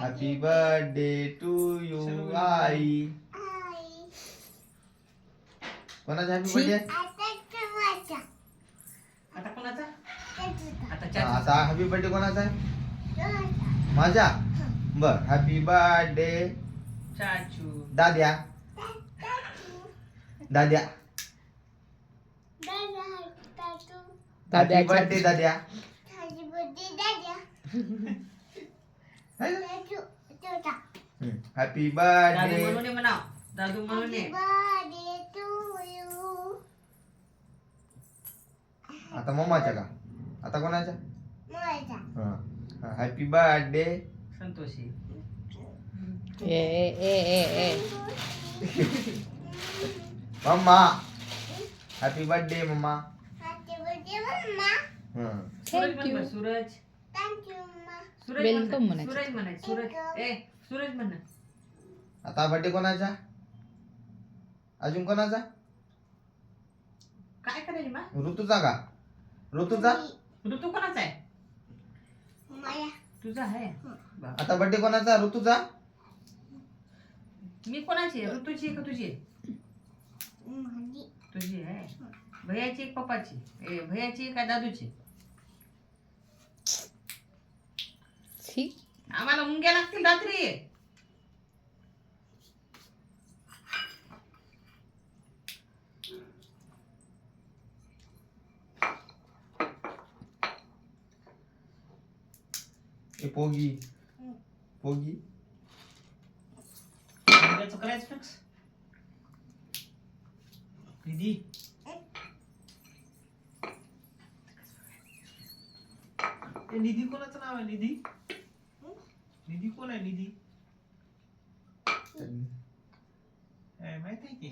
Happy birthday to you आई. कोणाचा happy birthday? आता कोणाचा? आता हॅपी बर्थडे कोणाचा आहे? माझा. बर हॅपी बर्थडे चाचू. दाद्या. दाद्या हॅपी बर्थडे दाद्या. हॅपी दादू बर्थडे. म्हणून ये म्हणाव. दादू म्हणून ये. आता मम्माच्या का? आता कोणाच्या? Happy birthday Santoshi. Mamma. Happy birthday mamma. Suraj म्हण बरं, सूरज. सूरज वेलकम म्हण. म्हणायचं. सूरज म्हणायचं. सूरज. सूरज म्हण. आता बर्थडे कोणाचा? अजून कोणाचा? काय करायची मा? ऋतूचा का? ऋतूचा. ऋतू कोणाचा आहे? तुझा आहे. बा. आता बर्थडे कोणाचा? ऋतूचा. मी कोणाची आहे? ऋतूची आहे का तुझी आहे? तुझी आहे. भैयाची एक पप्पाची. भैयाची काय दादूची? आम्हाला मुंग्या लागतील रात्री. पोगी पोगी. मुंग्याचं करायचं फिक्स. निधी. निधी कोणाचं नाव आहे? निधी. निधी कोण आहे? निधी माहित आहे की?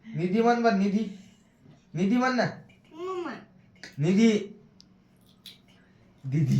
निधी म्हण बर. निधी. निधी म्हण ना. निधी. दीदी.